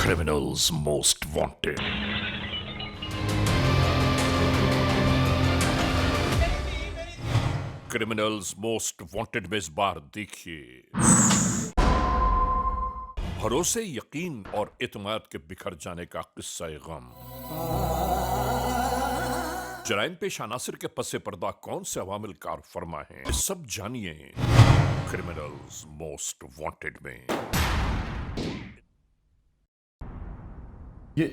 Criminals Most Wanted. Criminals most wanted में इस बार देखिए भरोसे, यकीन और इत्मीनान के बिखर जाने का किस्सा गम। जराइम पेश अनासिर के पसे पर्दा कौन से अवामिल कार फरमा हैं, ये सब जानिए क्रिमिनल्स मोस्ट वांटेड में। ये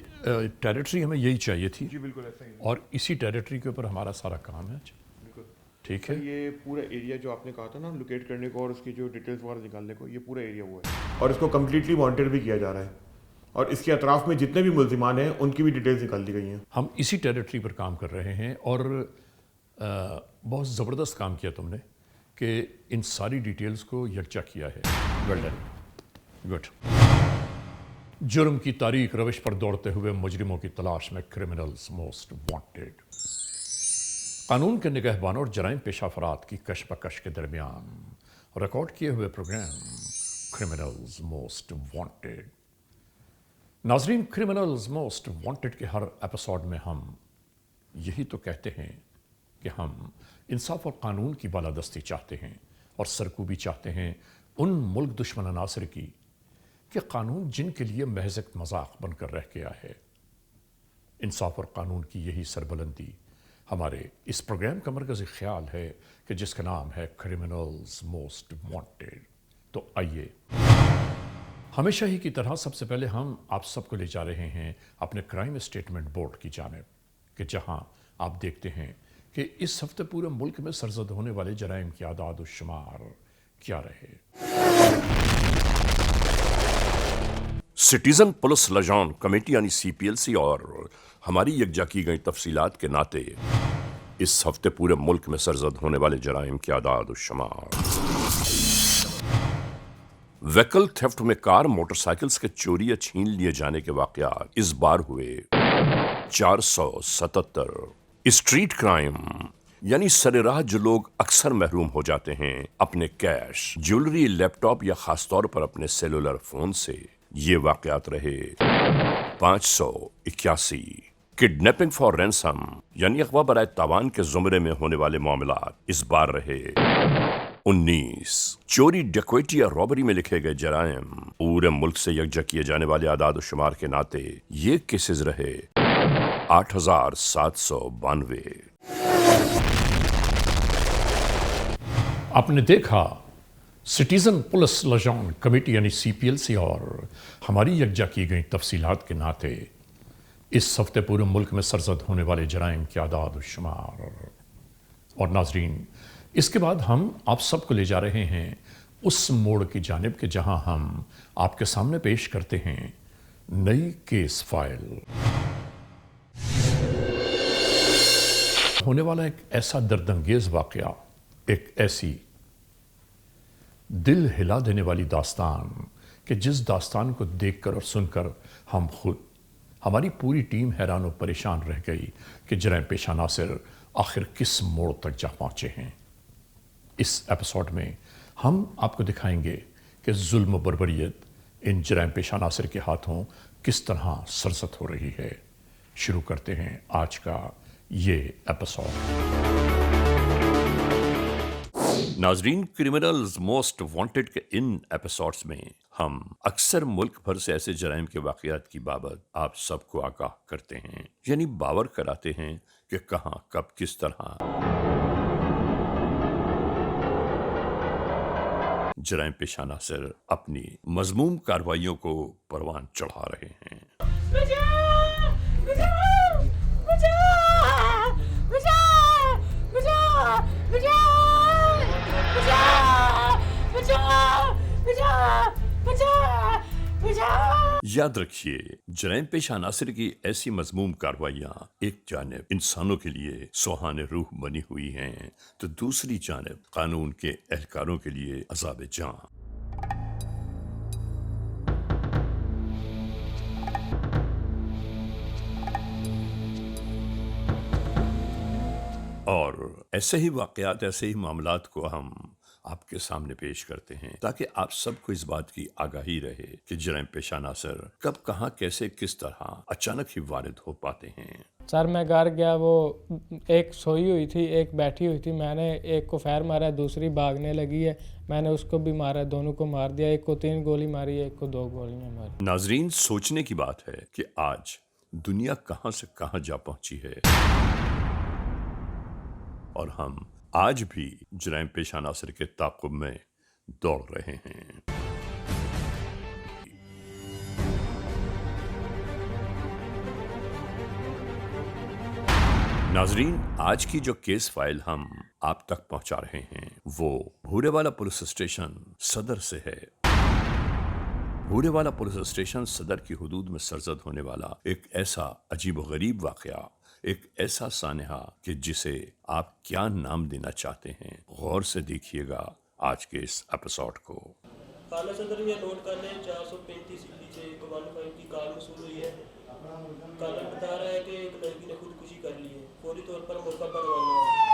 टेरिटरी हमें यही चाहिए थी जी बिल्कुल ऐसा ही है। और इसी टेरिटरी के ऊपर हमारा सारा काम है। बिल्कुल ठीक है, ये पूरा एरिया जो आपने कहा था ना लोकेट करने को और उसकी जो डिटेल्स वगैरह निकालने को, ये पूरा एरिया वो है और इसको कम्प्लीटली वांटेड भी किया जा रहा है और इसके अतराफ में जितने भी मुल्जिमान हैं उनकी भी डिटेल्स निकाल दी गई हैं। हम इसी टेरिटरी पर काम कर रहे हैं और बहुत ज़बरदस्त काम किया तुमने कि इन सारी डिटेल्स को यकजा किया है। Well done, good. जुर्म की तारीख रविश पर दौड़ते हुए मुजरिमों की तलाश में क्रिमिनल्स मोस्ट वांटेड। कानून के निगहबानों और जराइम पेशा अफराद की कशमकश के दरमियान रिकॉर्ड किए हुए प्रोग्राम क्रिमिनल्स मोस्ट वांटेड। नाजरीन, क्रिमिनल्स मोस्ट वांटेड के हर एपिसोड में हम यही तो कहते हैं कि हम इंसाफ और कानून की बालादस्ती चाहते हैं और सरकूबी चाहते हैं उन मुल्क दुश्मन अनासर की कि कानून जिनके लिए महज एक मजाक बनकर रह गया है। इंसाफ और कानून की यही सरबुलंदी हमारे इस प्रोग्राम का मरकज़ी ख्याल है कि जिसका नाम है क्रिमिनल्स मोस्ट वांटेड। तो आइए, हमेशा ही की तरह सबसे पहले हम आप सबको ले जा रहे हैं अपने क्राइम स्टेटमेंट बोर्ड की जानिब कि जहां आप देखते हैं कि इस हफ्ते पूरे मुल्क में सरजद होने वाले जराइम की आदाद और शुमार क्या रहे। सिटीजन पुलिस लजान कमेटी यानी CPLC और हमारी यकजा की गई तफसीलात के नाते इस हफ्ते पूरे मुल्क में सरजद होने वाले जराइम की आदाद और शुमार। व्हीकल थेफ्ट में कार मोटरसाइकिल्स के चोरी या छीन लिए जाने के वाकयात इस बार हुए 477। स्ट्रीट क्राइम यानी सरेराह जो लोग अक्सर महरूम हो जाते हैं अपने कैश, ज्वेलरी, लैपटॉप या खासतौर पर अपने सेलुलर फोन से, ये वाकयात रहे 581। किडनैपिंग फॉर रैंसम यानी अगवा बराए तावान के जुमरे में होने वाले मामलात इस बार रहे 19। चोरी, डकैती या रॉबरी में लिखे गए जराइम पूरे मुल्क से यकजा किए जाने वाले आदाद और शुमार के नाते ये केसेस रहे 8792। आपने देखा, सिटीजन पुलिस लजान कमेटी यानी CPLC और हमारी यकजा की गई तफसीलात के नाते इस हफ्ते पूरे मुल्क में सरजद होने वाले जराइम की आदाद और शुमार। और नाजरीन, इसके बाद हम आप सबको ले जा रहे हैं उस मोड़ की जानिब के जहां हम आपके सामने पेश करते हैं नई केस फाइल। होने वाला एक ऐसा दर्दंगेज वाकया, एक ऐसी दिल हिला देने वाली दास्तान कि जिस दास्तान को देखकर और सुनकर हम खुद, हमारी पूरी टीम हैरान और परेशान रह गई कि जराइम पेशा नासिर आखिर किस मोड़ तक जा पहुंचे हैं। इस एपिसोड में हम आपको दिखाएंगे कि जुल्म व बर्बरियत इन जराइम पेशा नासिर के हाथों किस तरह सरसत हो रही है। शुरू करते हैं आज का ये एपिसोड। नाजरीन, क्रिमिनल्स मोस्ट वांटेड के इन एपिसोड्स में हम अक्सर मुल्क भर से ऐसे जराइम के वाकयात की बाबत आप सबको आगाह करते हैं, यानी बावर कराते हैं कि कहां, कब, किस तरह जराइम पेशा नासिर अपनी मजमूम कार्रवाइयों को परवान चढ़ा रहे हैं। याद रखिए, जराइम पेशा नासिर की ऐसी मजमूम कार्रवाइयाँ एक जानिब इंसानों के लिए सुहाने रूह बनी हुई हैं तो दूसरी जानिब कानून के एहलकारों के लिए अज़ाब जान। और ऐसे ही वाकयात, ऐसे ही मामलात को हम آپ کے سامنے پیش کرتے ہیں تاکہ آپ سب کو اس بات کی آگاہی رہے کہ جرائم پیشہ عناصر کب کہاں کیسے کس طرح اچانک ہی وارد ہو پاتے ہیں۔ سر میں گھر گیا، وہ ایک سوئی ہوئی تھی، ایک بیٹھی ہوئی تھی، میں نے ایک کو فائر مارا، دوسری بھاگنے لگی ہے، میں نے اس کو بھی مارا، دونوں کو مار دیا، ایک کو 3 گولی ماری، ایک کو 2 گولیاں ماری۔ ناظرین، سوچنے کی بات ہے کہ آج دنیا کہاں سے کہاں جا پہنچی ہے اور ہم آج بھی جرائم پیشہ عناصر کے تعاقب میں دوڑ رہے ہیں۔ ناظرین، آج کی جو کیس فائل ہم آپ تک پہنچا رہے ہیں وہ بھورے والا پولیس اسٹیشن صدر سے ہے۔ بھورے والا پولیس اسٹیشن صدر کی حدود میں سرزد ہونے والا ایک ایسا عجیب و غریب واقعہ، ایک ایسا سانحہ کہ جسے آپ کیا نام دینا چاہتے ہیں، غور سے دیکھیے گا آج کے اس ایپیسوڈ کو۔ خانہ صدر یہ نوٹ کر لیں 435 پیچھے 15 کی کار موصول ہوئی ہے۔ کالر بتا رہا ہے کہ ایک لڑکی نے خودکشی کر لی ہے، فوری طور پر موقع پر روانہ ہو۔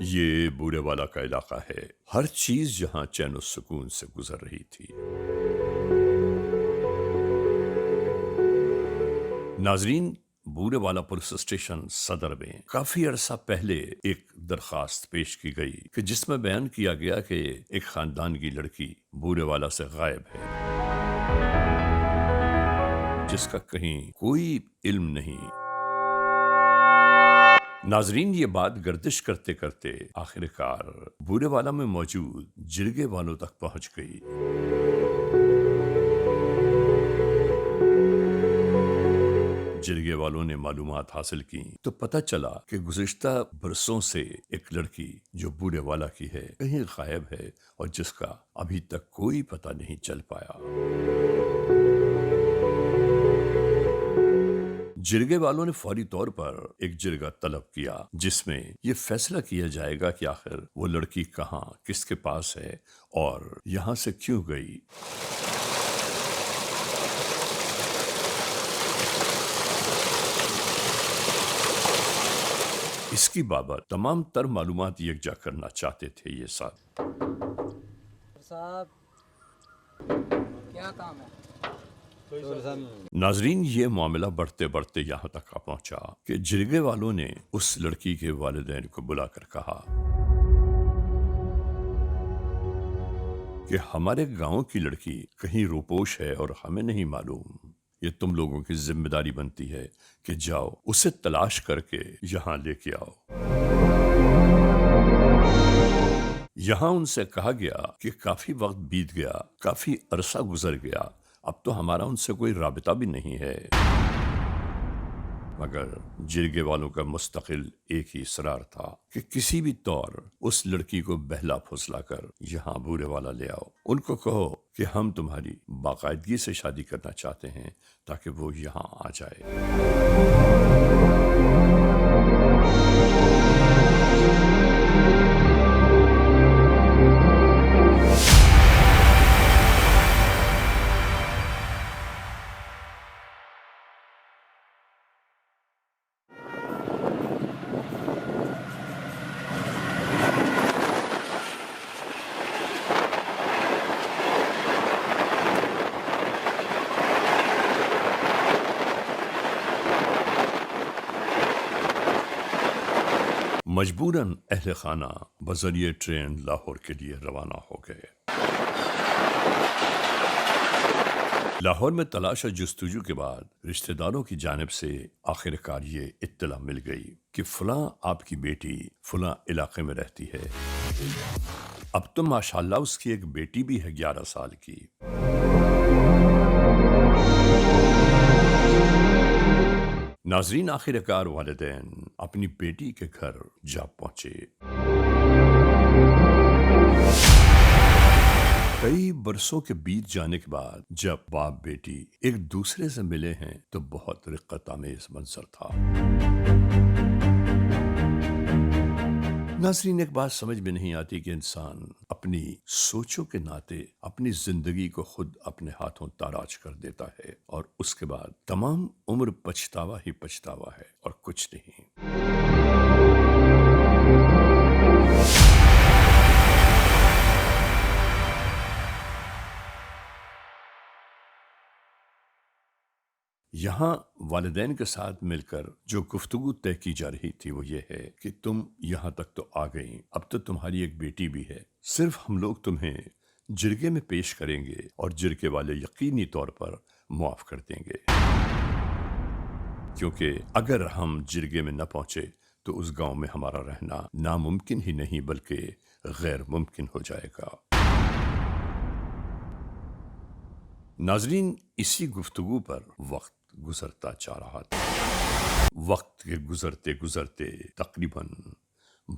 یہ بورے والا کا علاقہ ہے، ہر چیز جہاں چین و سکون سے گزر رہی تھی۔ ناظرین، بورے والا پولیس اسٹیشن صدر میں کافی عرصہ پہلے ایک درخواست پیش کی گئی کہ جس میں بیان کیا گیا کہ ایک خاندان کی لڑکی بورے والا سے غائب ہے، جس کا کہیں کوئی علم نہیں۔ ناظرین، یہ بات گردش کرتے کرتے آخر کار بورے والا میں موجود جرگے والوں تک پہنچ گئی۔ جرگے والوں نے معلومات حاصل کی تو پتہ چلا کہ گزشتہ برسوں سے ایک لڑکی جو بورے والا کی ہے کہیں غائب ہے اور جس کا ابھی تک کوئی پتہ نہیں چل پایا۔ جرگے والوں نے فوری طور پر ایک جرگہ طلب کیا جس میں یہ فیصلہ کیا جائے گا کہ آخر وہ لڑکی کہاں، کس کے پاس ہے اور یہاں سے کیوں گئی۔ اس کی بابت تمام تر معلومات یکجا کرنا چاہتے تھے یہ ساتھ۔ صاحب کیا کام ہے؟ ناظرین، یہ معاملہ بڑھتے بڑھتے یہاں تک آ پہنچا کہ جرگے والوں نے اس لڑکی کے والدین کو بلا کر کہا کہ ہمارے گاؤں کی لڑکی کہیں روپوش ہے اور ہمیں نہیں معلوم، یہ تم لوگوں کی ذمہ داری بنتی ہے کہ جاؤ اسے تلاش کر کے یہاں لے کے آؤ۔ یہاں ان سے کہا گیا کہ کافی وقت بیت گیا، کافی عرصہ گزر گیا، اب تو ہمارا ان سے کوئی رابطہ بھی نہیں ہے، مگر جرگے والوں کا مستقل ایک ہی اصرار تھا کہ کسی بھی طور اس لڑکی کو بہلا پھسلا کر یہاں بورے والا لے آؤ، ان کو کہو کہ ہم تمہاری باقاعدگی سے شادی کرنا چاہتے ہیں تاکہ وہ یہاں آ جائے۔ مجبوراً اہل خانہ بذریعہ ٹرین لاہور کے لیے روانہ ہو گئے۔ لاہور میں تلاش و جستجو کے بعد رشتہ داروں کی جانب سے آخر کار یہ اطلاع مل گئی کہ فلاں آپ کی بیٹی فلاں علاقے میں رہتی ہے۔ اب تو ماشاءاللہ اس کی ایک بیٹی بھی ہے 11 سال کی۔ ناظرین، آخر کار والدین اپنی بیٹی کے گھر جا پہنچے۔ کئی برسوں کے بیت جانے کے بعد جب باپ بیٹی ایک دوسرے سے ملے ہیں تو بہت رقت آمیز منظر تھا۔ नाज़रीन, एक बात समझ में नहीं आती कि इंसान अपनी सोचों के नाते अपनी जिंदगी को खुद अपने हाथों ताराज कर देता है और उसके बाद तमाम उम्र पछतावा ही पछतावा है और कुछ नहीं। यहाँ वालिदैन के साथ मिलकर जो गुफ्तगू तय की जा रही थी वो ये है कि तुम यहाँ तक तो आ गई, अब तो तुम्हारी एक बेटी भी है, सिर्फ हम लोग तुम्हें जिरगे में पेश करेंगे और जिरगे वाले यकीनी तौर पर मुआफ कर देंगे, क्योंकि अगर हम जिरगे में न पहुंचे तो उस गांव में हमारा रहना नामुमकिन ही नहीं बल्कि गैर मुमकिन हो जाएगा। नाजरीन, इसी गुफ्तगू पर वक्त गुजरता जा रहा था। वक्त के गुजरते गुजरते तकरीबन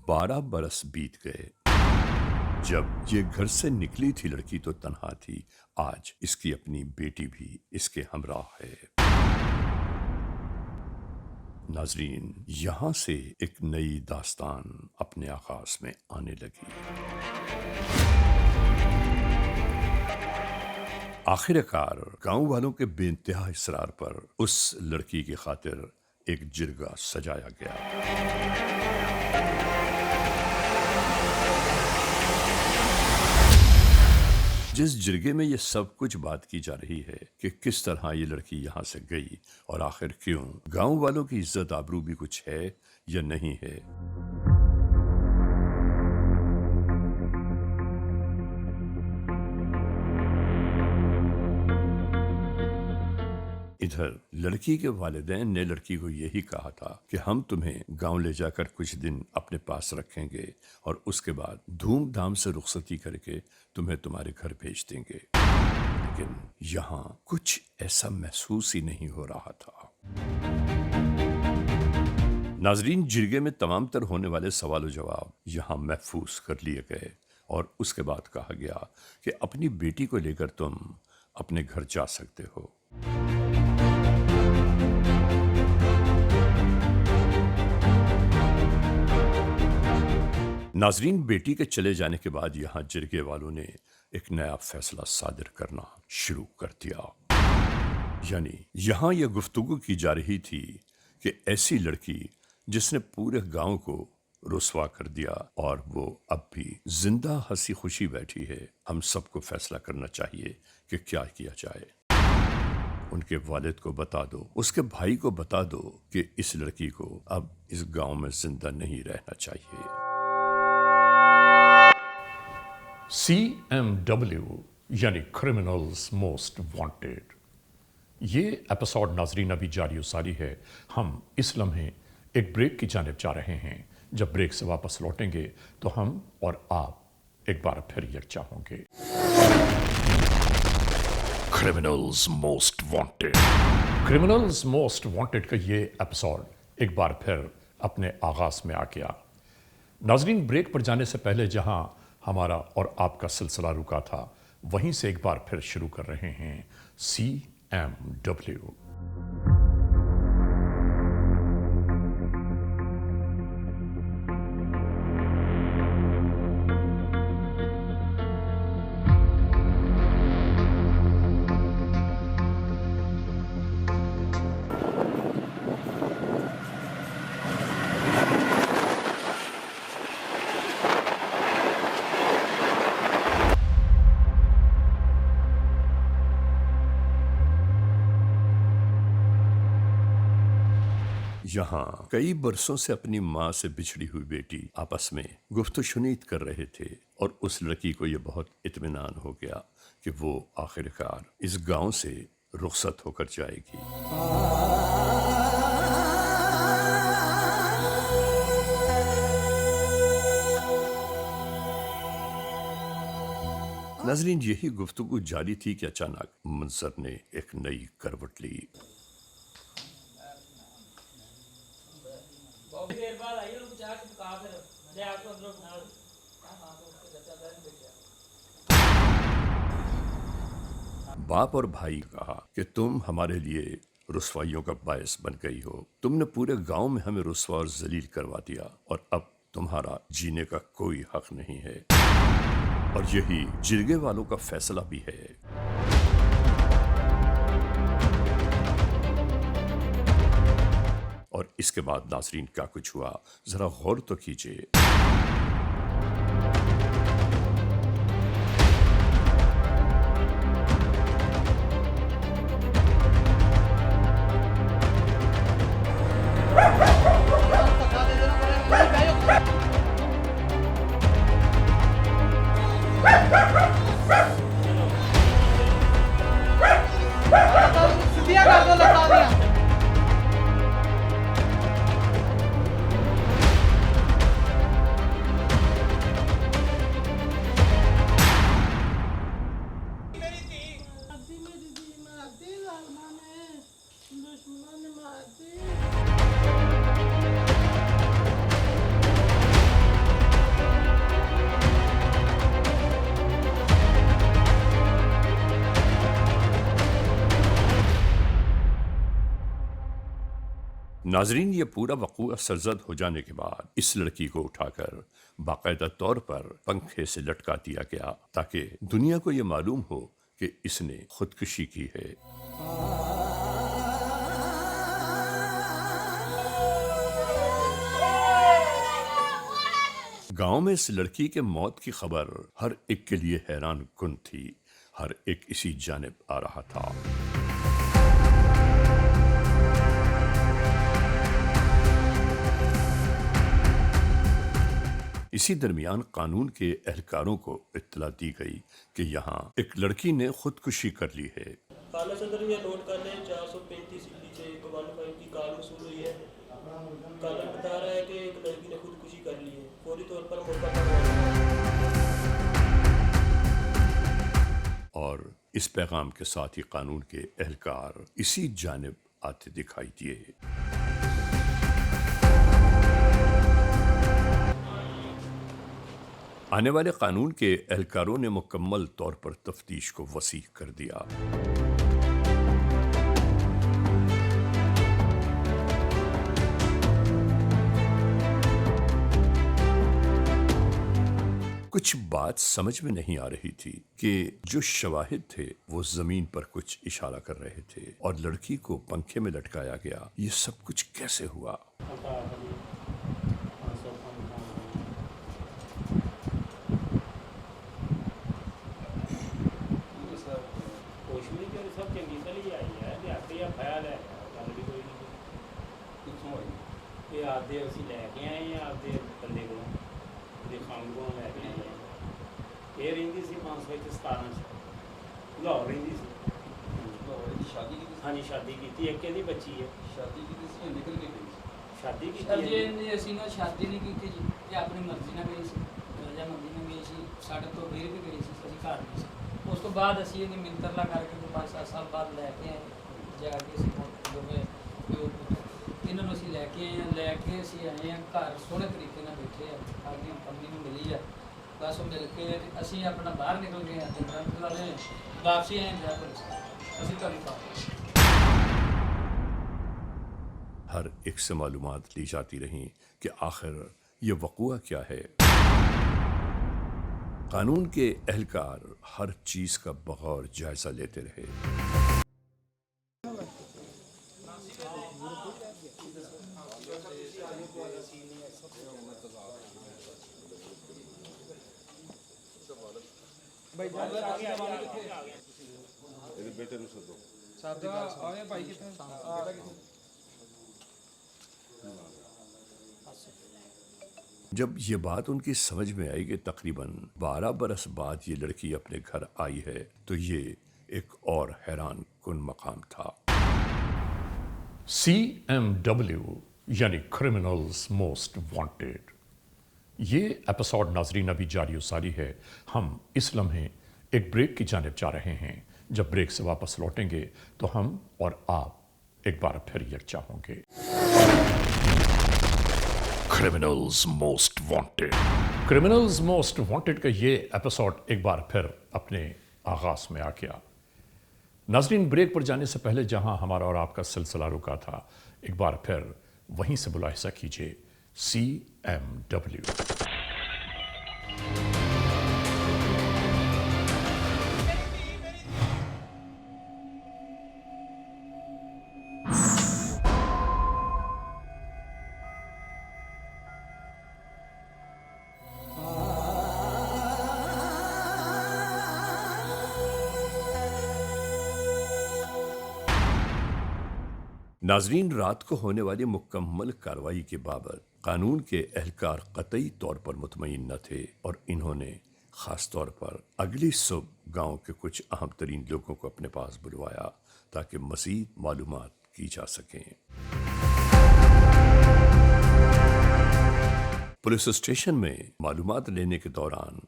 12 बरस बीत गए। जब ये घर से निकली थी लड़की तो तन्हा थी, आज इसकी अपनी बेटी भी इसके हमराह है। नाजरीन, यहाँ से एक नई दास्तान अपने आगाज में आने लगी। आखिरकार गांव वालों के बेइंतहा इसरार पर उस लड़की की खातिर एक जिरगा सजाया गया। जिस जिरगे में ये सब कुछ बात की जा रही है कि किस तरह ये लड़की यहाँ से गई और आखिर क्यों, गांव वालों की इज्जत आबरू भी कुछ है या नहीं है। इधर लड़की के वालिदैन ने लड़की को यही कहा था कि हम तुम्हें गांव ले जाकर कुछ दिन अपने पास रखेंगे और उसके बाद धूमधाम से रुखसती करके तुम्हें तुम्हारे घर भेज देंगे, लेकिन यहाँ कुछ ऐसा महसूस ही नहीं हो रहा था। नाजरीन, जिरगे में तमाम तर होने वाले सवाल जवाब यहाँ महफूज कर लिए गए और उसके बाद कहा गया कि अपनी बेटी को लेकर तुम अपने घर जा सकते हो। नाजरीन, बेटी के चले जाने के बाद यहाँ जिरगे वालों ने एक नया फैसला सादिर करना शुरू कर दिया। यानी यहाँ यह गुफ्तगू की जा रही थी कि ऐसी लड़की जिसने पूरे गांव को रुसवा कर दिया और वो अब भी जिंदा हंसी खुशी बैठी है, हम सबको फैसला करना चाहिए कि क्या किया जाए। उनके वालिद को बता दो, उसके भाई को बता दो कि इस लड़की को अब इस गांव में जिंदा नहीं रहना चाहिए। CMW यानी क्रिमिनल्स मोस्ट वांटेड, ये एपिसोड नाजरीन अभी जारी सारी है। हम इस लम्हे एक ब्रेक की जानिब जा रहे हैं। जब ब्रेक से वापस लौटेंगे तो हम और आप एक बार फिर यकजा होंगे। Criminals most wanted, criminals most wanted का ये एपिसोड एक बार फिर अपने आगाज में आ गया। नाजरीन, ब्रेक पर जाने से पहले जहां हमारा और आपका सिलसिला रुका था, वहीं से एक बार फिर शुरू कर रहे हैं CMW। यहाँ कई बरसों से अपनी माँ से बिछड़ी हुई बेटी आपस में गुफ्तगू शुनीत कर रहे थे और उस लड़की को यह बहुत इत्मीनान हो गया कि वो आखिरकार इस गांव से रुखसत होकर जाएगी। नाजरीन, यही गुफ्तगू जारी थी कि अचानक मंजर ने एक नई करवट ली। बाप और भाई कहा कि तुम हमारे लिए रुसवाइयों का बायस बन गई हो, तुमने पूरे गांव में हमें रुसवा और जलील करवा दिया और अब تمہارا جینے کا کوئی حق نہیں ہے، اور یہی جرگے والوں کا فیصلہ بھی ہے۔ اور اس کے بعد ناظرین کیا کچھ ہوا، ذرا غور تو کیجئے۔ ناظرین، یہ پورا وقوع سرزد ہو جانے کے بعد اس لڑکی کو اٹھا کر باقاعدہ طور پر پنکھے سے لٹکا دیا گیا تاکہ دنیا کو یہ معلوم ہو کہ اس نے خودکشی کی ہے۔ گاؤں میں اس لڑکی کے موت کی خبر ہر ایک کے لیے حیران کن تھی، ہر ایک اسی جانب آ رہا تھا۔ اسی درمیان قانون کے اہلکاروں کو اطلاع دی گئی کہ یہاں ایک لڑکی نے خودکشی کر لی ہے۔ کالا صدر یہ نوٹ کر لیں 435 نیچے 15 کی کال موصول ہوئی ہے۔ کالر بتا رہا ہے کہ ایک لڑکی نے خودکشی کر لی ہے، فوری طور پر موقع پر۔ اور اس پیغام کے ساتھ ہی قانون کے اہلکار اسی جانب آتے دکھائی دیے۔ آنے والے قانون کے اہلکاروں نے مکمل طور پر تفتیش کو وسیع کر دیا۔ کچھ بات سمجھ میں نہیں آ رہی تھی کہ جو شواہد تھے وہ زمین پر کچھ اشارہ کر رہے تھے اور لڑکی کو پنکھے میں لٹکایا گیا، یہ سب کچھ کیسے ہوا؟ آدھے اسی لے کے آئے ہیں، آدھے بندے کو خان کو لے کے آئے ہیں۔ یہ رہی سی 517 لاہور رہی سی۔ ہاں جی شادی کی ایک یہ بچی ہے، شادی کی نکل کے گئی، شادی کی اسی نہ شادی نہیں کی جی، یہ اپنی مرضی نہ گئی سی، رجا مرضی نہ گئی سی، ساڑھے تو پھر بھی گئی سی، اسی گھر نہیں سی۔ اس تو بعد اسی یہ منترلا کر کے 5-7 سال بعد لے کے آئے جا کے انہوں نے اسی لے کے آئے ہیں، لے کے اسی آئے ہیں گھر سوہنے طریقے نال بیٹھے ہیں، اپنی پتنی نوں ملی ہے، بس مل کے اسی اپنا باہر نکل گئے ہیں، ڈرنک والے واپسی آئے ہیں اسی طرح۔ ہر ایک سے معلومات لی جاتی رہیں کہ آخر یہ وقوع کیا ہے۔ قانون کے اہلکار ہر چیز کا بغور جائزہ لیتے رہے۔ جب یہ بات ان کی سمجھ میں آئی کہ تقریباً 12 برس بعد یہ لڑکی اپنے گھر آئی ہے تو یہ ایک اور حیران کن مقام تھا۔ CMW یعنی کرمنلز موسٹ وانٹیڈ، یہ ایپیسوڈ ناظرین ابھی جاری و ساری ہے۔ ہم اس لمحے ایک بریک کی جانب جا رہے ہیں۔ جب بریک سے واپس لوٹیں گے تو ہم اور آپ ایک بار پھر یکجا ہوں گے۔ Criminals most wanted, criminals most wanted کا یہ ایپیسوڈ ایک بار پھر اپنے آغاز میں آ گیا۔ ناظرین، بریک پر جانے سے پہلے جہاں ہمارا اور آپ کا سلسلہ رکا تھا، ایک بار پھر وہیں سے ملاحظہ کیجیے CMW. नाजरीन, रात को होने वाली मुकम्मल कार्रवाई के बाबत कानून के एहलकार कतई तौर पर मुतमईन न थे और इन्होंने ख़ास तौर पर अगली सुबह गांव के कुछ अहम तरीन लोगों को अपने पास बुलवाया ताकि मज़ीद मालूमात की जा सकें। पुलिस स्टेशन में मालूमात लेने के दौरान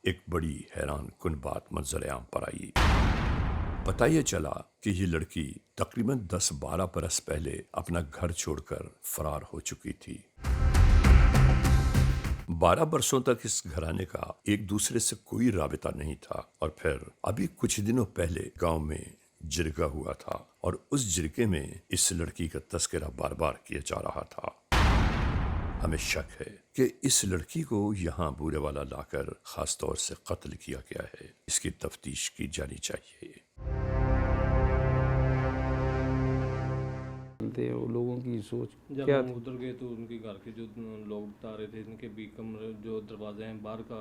एक बड़ी हैरान कुन बात मंजर आम पर आई। पता ये चला कि ये लड़की तकरीबन 10-12 बरस पहले अपना घर छोड़कर फरार हो चुकी थी। 12 बरसों तक इस घराने का एक दूसरे से कोई राबिता नहीं था और फिर अभी कुछ दिनों पहले गांव में जिरगा हुआ था और उस जिरगे में इस लड़की का तस्करा बार बार किया जा रहा था। हमें शक है कि इस लड़की को यहाँ बूरे वाला लाकर खास तौर से कत्ल किया गया है। इसकी तफ्तीश की जानी चाहिए। वो लोगों की सोच जब क्या हम उधर गए तो उनके घर के जो लोग बता रहे थे, इनके भी कमरे जो दरवाजे हैं बाहर का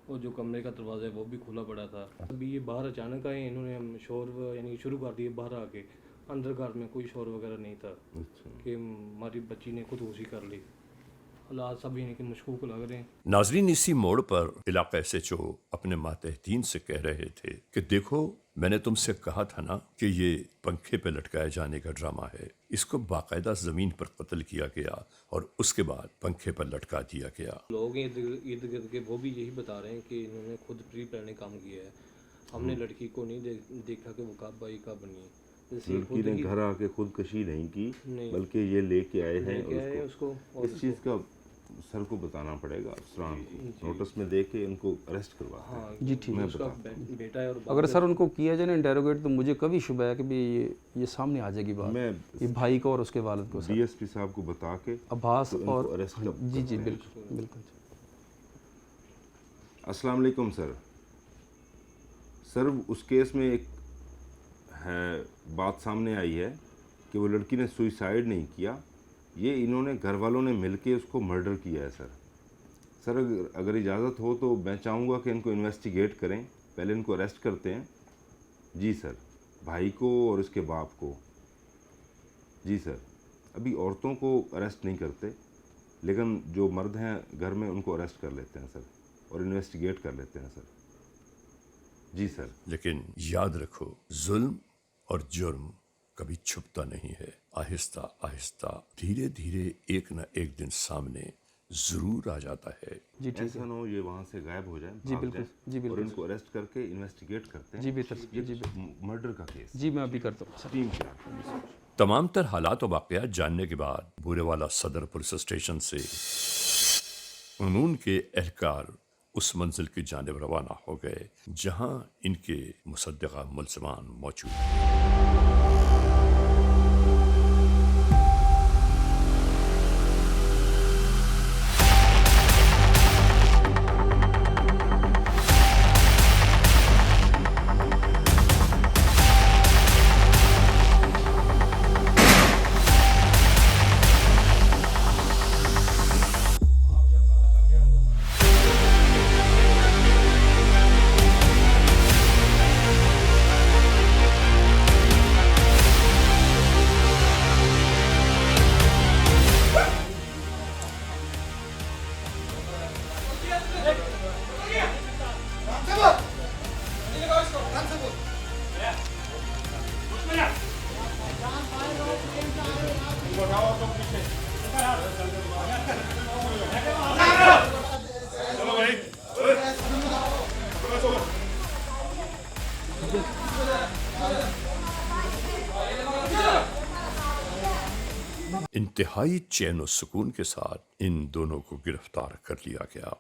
और जो कमरे का दरवाज़ा है वो भी खुला पड़ा था। अभी ये बाहर अचानक आए, इन्होंने शोर यानी शुरू कर दिए बाहर आके। अंदर घर में कोई शोर वगैरह नहीं था कि हमारी बच्ची ने खुदकुशी कर ली। हालात सभी इनके मशकूक लग रहे हैं। नाजरीन, इसी मोड़ पर इलाका SHO अपने मातहतीन से कह रहे थे कि देखो, मैंने तुमसे कहा था ना कि ये पंखे पे लटकाए जाने का ड्रामा है। इसको बाकायदा ज़मीन पर कत्ल किया गया और उसके बाद पंखे पर लटका दिया गया। लोग इर्द गिर्द के वो भी यही बता रहे हैं कि इन्होंने खुद प्री प्लानिंग काम किया है। हमने लड़की को नहीं देखा कि वो कब आई कब नहीं। लड़की ने घर आके खुदकशी नहीं की, बल्कि ये लेके आए हैं उसको। इस चीज़ का सर को बताना पड़ेगा, अफसरान को नोटिस में दे के उनको अरेस्ट करवा। हाँ, जी ठीक है। उसका बेटा है और अगर सर उनको किया जाए ना इंटेरोगेट, तो मुझे कभी शुबह है कि भी ये सामने आ जाएगी बात। मैं ये भाई को और उसके वालिद को DSP साहब को बता के अब्बास तो और अरेस्ट जी जी बिल्कुल बिल्कुल। अस्सलाम वालेकुम सर। सर, उस केस में एक है बात सामने आई है कि वो लड़की ने सुइसाइड नहीं किया, ये इन्होंने घर वालों ने मिलके उसको मर्डर किया है सर। सर, अगर इजाज़त हो तो मैं चाहूँगा कि इनको इन्वेस्टिगेट करें, पहले इनको अरेस्ट करते हैं। जी सर, भाई को और उसके बाप को। जी सर, अभी औरतों को अरेस्ट नहीं करते, लेकिन जो मर्द हैं घर में उनको अरेस्ट कर लेते हैं सर और इन्वेस्टिगेट कर लेते हैं सर। जी सर। लेकिन याद रखो, जुल्म और जुर्म कभी छुपता नहीं है। आहिस्ता आहिस्ता धीरे धीरे एक न एक दिन सामने जरूर आ जाता है। जी ठीक ऐसा ना हो ये वहाँ से गायब हो जाए। जी बिल्कुल जी बिल्कुल। और इनको अरेस्ट करके इन्वेस्टिगेट करते हैं। जी बेहतर जी मर्डर का केस। जी मैं अभी करता हूँ। टीम क्या तमाम तर हालात और वाक़यात जानने के बाद बूरेवाला सदर पुलिस स्टेशन से कानून के एहलकार उस मंजिल की जानिब रवाना हो गए जहां इनके मुसद्दक़ा मुल्ज़िमान मौजूद। इंतहाई चैन और सुकून के साथ इन दोनों को गिरफ्तार कर लिया गया।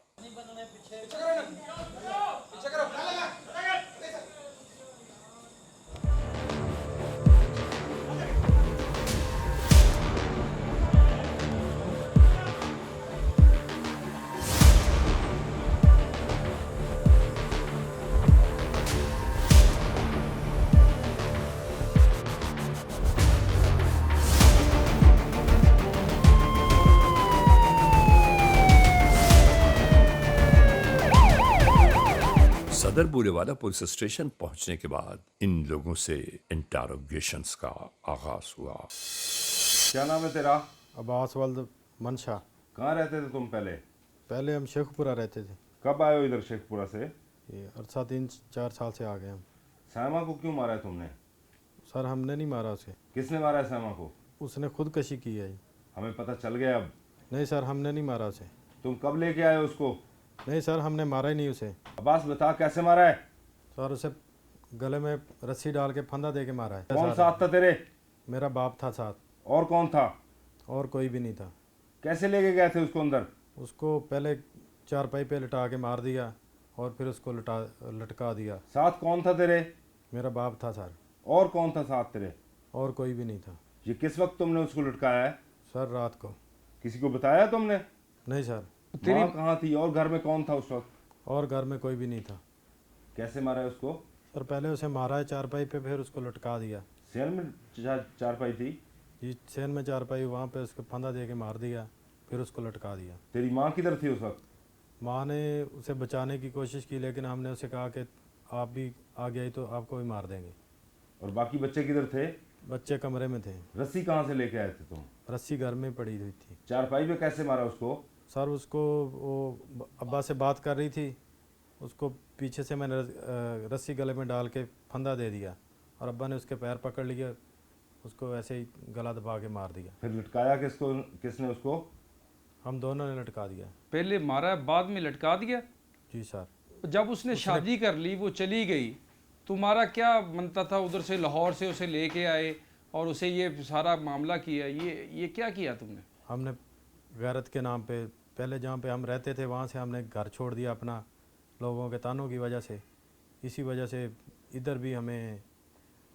सदर बूलेवाला पुलिस स्टेशन पहुंचने के बाद इन लोगों से इंटरोगेशंस का आगाज हुआ। क्या नाम है तेरा? अब्बास वल्द मनशा। कहाँ रहते थे तुम पहले? पहले हम शेखपुरा रहते थे। कब आए हो इधर शेखपुरा से? ये अरसा 3-4 साल से आ गए हम। सायमा को क्यों मारा है तुमने? सर हमने नहीं मारा उसे। किसने मारा है सायमा को? उसने खुदकशी की है। हमें पता चल गया अब। नहीं सर हमने नहीं मारा उसे। तुम कब लेके आए उसको? नहीं सर हमने मारा ही नहीं उसे। अब्बास बता कैसे मारा है? सर उसे गले में रस्सी डाल के फंदा दे के मारा है। कौन साथ था तेरे? मेरा बाप था साथ। और कौन था? और कोई भी नहीं था। कैसे लेके गए थे उसको अंदर? उसको पहले चारपाई पे लिटा के मार दिया और फिर उसको लटका दिया। साथ कौन था तेरे? मेरा बाप था सर। और कौन था साथ तेरे? और कोई भी नहीं था। ये किस वक्त तुमने उसको लटकाया है? सर रात को। किसी को बताया तुमने? नहीं सर। माँ कहाँ थी और घर में कौन था उस वक्त? और घर में कोई भी नहीं था। कैसे मारा है उसको? सर पहले उसे मारा है चारपाई पे, फिर उसको लटका दिया। सेल में चारपाई थी? जी सेन में चारपाई, वहाँ पे उसको फंदा दे के मार दिया, फिर उसको लटका दिया। तेरी माँ किधर थी उस वक्त? माँ ने उसे बचाने की कोशिश की, लेकिन हमने उसे कहा कि आप भी आ गई तो आपको भी मार देंगे। और बाकी बच्चे किधर थे? बच्चे कमरे में थे। रस्सी कहाँ से लेके आए थे तुम? रस्सी घर में पड़ी हुई थी। चारपाई पे कैसे मारा उसको? सर उसको वो अब्बा से बात कर रही थी, उसको पीछे से मैंने रस्सी गले में डाल के फंदा दे दिया और अब्बा ने उसके पैर पकड़ लिया, उसको ऐसे ही गला दबा के मार दिया। फिर लटकाया किसने उसको? हम दोनों ने लटका दिया। पहले मारा बाद में लटका दिया? जी सर। जब उसने शादी कर ली, वो चली गई, तुम्हारा क्या बनता था? उधर से लाहौर से उसे लेके आए और उसे ये सारा मामला किया, ये क्या किया तुमने? हमने गैरत के नाम पे, पहले जहाँ पे हम रहते थे वहाँ से हमने घर छोड़ दिया अपना, लोगों के तानों की वजह से। इसी वजह से इधर भी हमें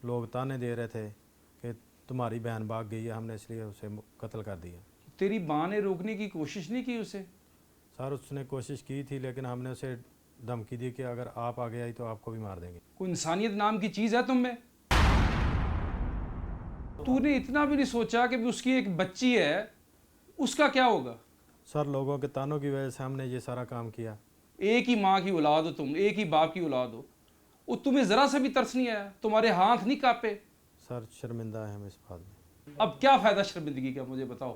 लोग ताने दे रहे थे कि तुम्हारी बहन भाग गई है, हमने इसलिए उसे कत्ल कर दिया। तेरी माँ ने रोकने की कोशिश नहीं की उसे? सर उसने कोशिश की थी, लेकिन हमने उसे धमकी दी कि अगर आप आगे आई तो आपको भी मार देंगे। कोई इंसानियत नाम की चीज़ है तुम में? तूने इतना भी नहीं सोचा कि भी उसकी एक बच्ची है, उसका क्या होगा? सर लोगों के तानों की वजह से हमने ये सारा काम किया। एक ही माँ की औलाद हो तुम, एक ही बाप की औलाद हो, और तुम्हें ज़रा सा भी तरस नहीं आया? तुम्हारे हाथ नहीं कांपे? सर शर्मिंदा है हम इस बात में। अब क्या फ़ायदा शर्मिंदगी का, मुझे बताओ।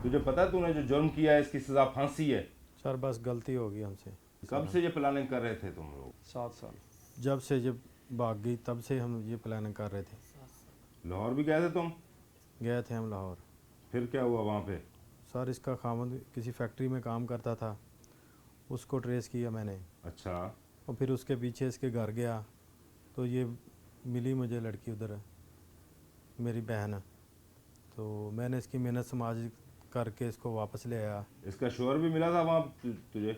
तुझे पता है तूने जो जुर्म किया है इसकी सजा फांसी है? सर बस गलती होगी हमसे। कब से ये प्लानिंग कर रहे थे तुम लोग? 7 साल। जब से जब भाग गई तब से हम ये प्लानिंग कर रहे थे। लाहौर भी गए थे तुम? गए थे हम लाहौर। फिर क्या हुआ वहाँ पे? सर इसका खामद किसी फैक्ट्री में काम करता था, उसको ट्रेस किया मैंने। अच्छा। और फिर उसके पीछे इसके घर गया तो ये मिली मुझे लड़की उधर, मेरी बहन। तो मैंने इसकी मेहनत समाज करके इसको वापस ले आया। इसका शोहर भी मिला था वहाँ तुझे?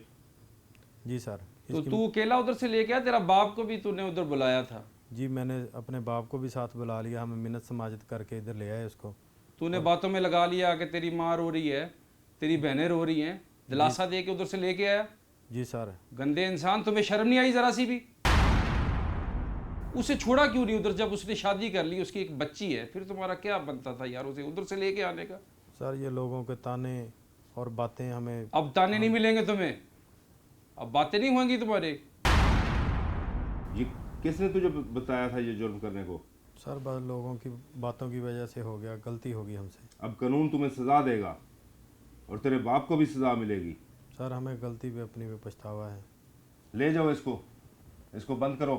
जी सर। तो तू अकेला उधर से लेके आया? तेरा बाप को भी तूने उधर बुलाया था? जी मैंने अपने बाप को भी साथ बुला लिया, हमें मिन्नत समाजत करके इधर ले आए उसको। तूने बातों में लगा लिया कि तेरी माँ रो रही है, तेरी बहनें रो रही हैं, दिलासा दे के उधर से लेके आया? जी सर। गंदे इंसान, तुम्हें शर्म नहीं आई ज़रा सी भी? उसे छोड़ा क्यों नहीं उधर? जब उसने शादी कर ली, उसकी एक बच्ची है, फिर तुम्हारा क्या बनता था यार उसे उधर से लेके आने का? सर ये लोगों के ताने और बातें हमें। अब ताने नहीं मिलेंगे तुम्हें, अब बातें नहीं होंगी तुम्हारे। ये किसने तुझे बताया था ये जुर्म करने को? सर बस लोगों की बातों की वजह से हो गया, गलती होगी हमसे। अब कानून तुम्हें सज़ा देगा और तेरे बाप को भी सज़ा मिलेगी। सर हमें गलती पे अपनी पे पछतावा है। ले जाओ इसको बंद करो।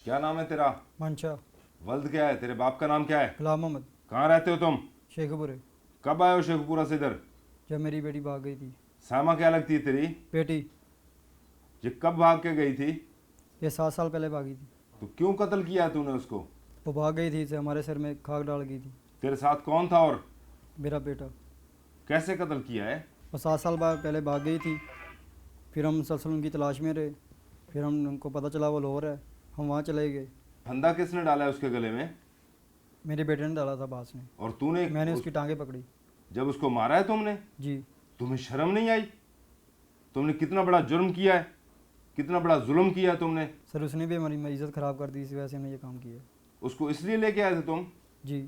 क्या नाम है तेरा? मंशा। वल्द क्या है? तेरे बाप का नाम क्या है? गुलाम मोहम्मद। कहाँ रहते हो तुम? शेखपुरे। कब आए हो शेखपुरा से इधर? जब मेरी बेटी भाग गई थी। सामा क्या लगती है तेरी? बेटी। ये कब भाग के गई थी? ये 7 साल पहले भागी थी। तो क्यों कत्ल किया तूने उसको? वो भाग गई थी, इसे हमारे सिर में खाक डाल गई थी। तेरे साथ कौन था? और मेरा बेटा। कैसे कत्ल किया है? वो 7 साल बाद पहले भाग गई थी, फिर हम मुसलसल उनकी तलाश में रहे, फिर हमको पता चला वो लाहौर है, हम वहाँ चले गए। फंदा किसने डाला है उसके गले में? मेरे बेटे ने डाला था बास ने। और तूने? मैंने उसकी टांगें पकड़ी। जब उसको मारा है तुमने? जी। तुम्हें शर्म नहीं आई? तुमने कितना बड़ा जुर्म किया है, कितना बड़ा जुल्म किया है तुमने। सर उसने भी हमारी इज्जत ख़राब कर दी, इसी वजह से हमने ये काम किया। उसको इसलिए लेके आए थे तुम? जी।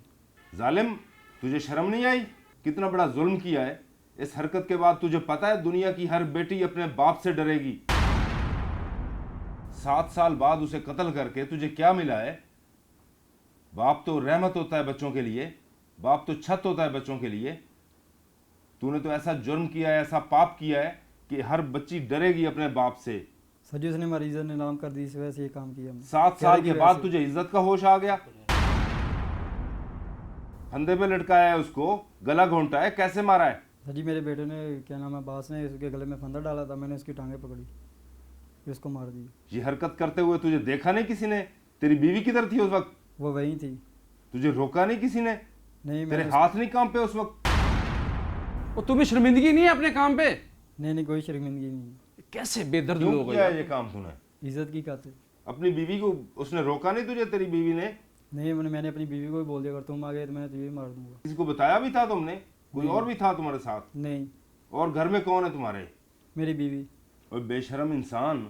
जालिम, तुझे शर्म नहीं आई? कितना बड़ा जुल्म किया है, اس حرکت کے بعد تجھے پتہ ہے دنیا کی ہر بیٹی اپنے باپ سے ڈرے گی. 7 سال بعد اسے قتل کر کے تجھے کیا ملا ہے؟ باپ تو رحمت ہوتا ہے بچوں کے لیے, باپ تو چھت ہوتا ہے بچوں کے لیے. تو نے تو ایسا جرم کیا ہے, ایسا پاپ کیا ہے کہ ہر بچی ڈرے گی اپنے باپ سے. سر جی اس نے ہماری عزت نیلام کر دی, اس وجہ سے یہ کام کیا ہم نے. 7 سال کے بعد تجھے عزت کا ہوش آ گیا؟ پھندے پہ لٹکایا ہے اس کو, گلا گھونٹا ہے, کیسے مارا ہے؟ سر جی میرے بیٹے نے کیا نام ہے عباس نے اس کے گلے میں پھندا ڈالا تھا, میں نے اس کی ٹانگیں پکڑی, پھر اس کو مار دی. یہ حرکت کرتے ہوئے تجھے دیکھا نہیں کسی نے؟ تیری بیوی کدھر تھی اس وقت؟ وہ وہیں تھی. تجھے روکا نہیں کسی نے؟ نہیں تیرے ہاتھ نہیں کانپے اس وقت؟ وہ تمہیں شرمندگی نہیں ہے اپنے کام پہ؟ نہیں کوئی شرمندگی نہیں. کیسے بے درد کیوں لوگ کیا ہے یہ کام تو نے؟ عزت کی خاطر. اپنی بیوی کو اس نے روکا نہیں تجھے, تیری بیوی نے؟ نہیں میں نے اپنی بیوی کو بھی بول دیا اگر تم آ گئے تو میں تجھے بھی مار دوں گا. کسی کو بتایا بھی تھا تم نے؟ کوئی اور بھی تھا تمہارے ساتھ؟ نہیں. اور گھر میں کون ہے تمہارے؟ میری بیوی. اور بے شرم انسان,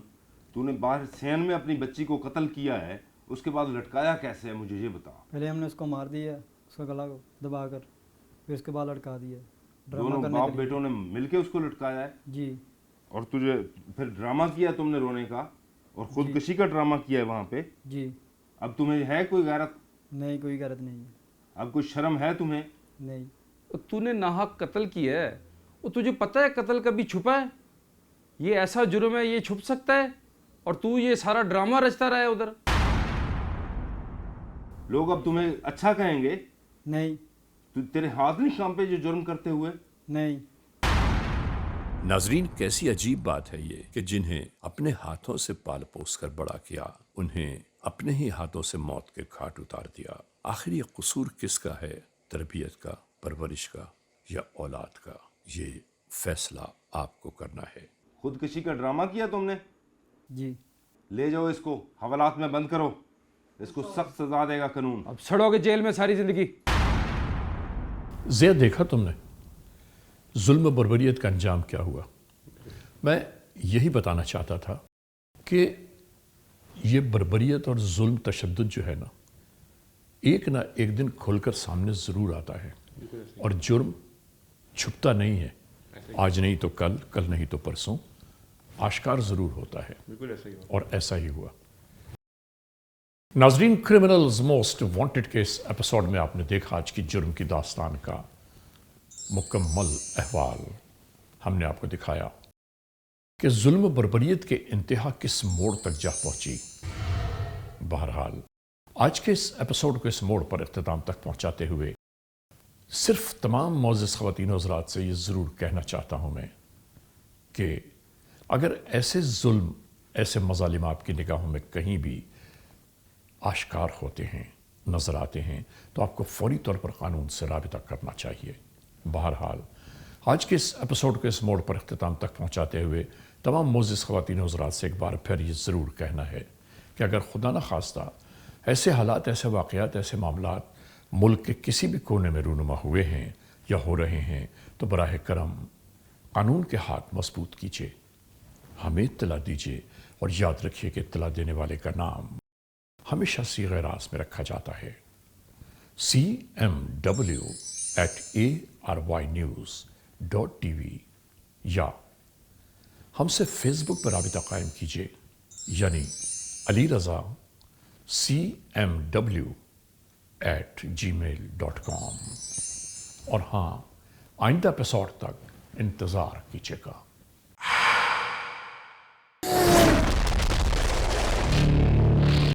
تو نے باہر سین میں اپنی بچی کو قتل کیا ہے, اس کے بعد لٹکایا کیسے ہے مجھے یہ بتا. پہلے ہم نے اس کو مار دیا, اس کا گلا دبا کر, پھر اس کے بعد لٹکا دیا. دونوں باپ بیٹوں نے مل کے اس کو لٹکایا ہے؟ جی. اور تجھے پھر ڈرامہ کیا تم نے رونے کا, اور خودکشی کا ڈرامہ کیا ہے وہاں پہ؟ جی. اب تمہیں ہے کوئی غیرت؟ نہیں کوئی غیرت نہیں. اب کوئی شرم ہے تمہیں؟ نہیں. تو نے ناحق قتل کیا ہے, وہ تجھے پتہ ہے قتل کبھی چھپا ہے؟ یہ ایسا جرم ہے, یہ چھپ سکتا ہے, اور تو یہ سارا ڈرامہ رچتا رہا ہے ادھر. لوگ اب تمہیں اچھا کہیں گے؟ نہیں. تو تیرے ہاتھ نہیں کانپے جو جرم کرتے ہوئے؟ نہیں. ناظرین کیسی عجیب بات ہے یہ کہ جنہیں اپنے ہاتھوں سے پال پوس کر بڑا کیا, انہیں اپنے ہی ہاتھوں سے موت کے گھاٹ اتار دیا. آخر یہ قصور کس کا ہے, تربیت کا, پرورش کا, یا اولاد کا؟ یہ فیصلہ آپ کو کرنا ہے. خودکشی کا ڈرامہ کیا تم نے؟ جی. لے جاؤ اس کو, حوالات میں بند کرو, اس کو سخت سزا دے گا قانون. اب سڑو گے جیل میں ساری زندگی. زید دیکھا تم نے ظلم و بربریت کا انجام کیا ہوا؟ میں یہی بتانا چاہتا تھا کہ یہ بربریت اور ظلم تشدد جو ہے نا, ایک نہ ایک دن کھل کر سامنے ضرور آتا ہے, اور جرم چھپتا نہیں ہے. آج نہیں تو کل, کل نہیں تو پرسوں آشکار ضرور ہوتا ہے, اور ایسا ہی ہوا. ناظرین, criminals most wanted case episode میں آپ نے دیکھا آج کی جرم کی داستان کا مکمل احوال. ہم نے آپ کو دکھایا کہ ظلم و بربریت کے انتہا کس موڑ تک جا پہنچی. بہرحال آج کے اس ایپیسوڈ کو اس موڑ پر اختتام تک پہنچاتے ہوئے صرف تمام معزز خواتین و حضرات سے یہ ضرور کہنا چاہتا ہوں میں کہ اگر ایسے ظلم, ایسے مظالم آپ کی نگاہوں میں کہیں بھی آشکار ہوتے ہیں, نظر آتے ہیں, تو آپ کو فوری طور پر قانون سے رابطہ کرنا چاہیے. بہرحال آج کے اس ایپیسوڈ کو اس موڑ پر اختتام تک پہنچاتے ہوئے تمام معزز خواتین و حضرات سے ایک بار پھر یہ ضرور کہنا ہے کہ اگر خدا نہ خواستہ ایسے حالات, ایسے واقعات, ایسے معاملات ملک کے کسی بھی کونے میں رونما ہوئے ہیں یا ہو رہے ہیں, تو براہ کرم قانون کے ہاتھ مضبوط کیجیے, ہمیں اطلاع دیجیے, اور یاد رکھیے کہ اطلاع دینے والے کا نام ہمیشہ صیغہ راز میں رکھا جاتا ہے. cmw@arYnews.tv یا ہم سے فیس بک پر رابطہ قائم کیجیے, یعنی علی رضا cmw@gmail.com. اور ہاں, آئندہ ایپیسوڈ تک انتظار کیجیے گا.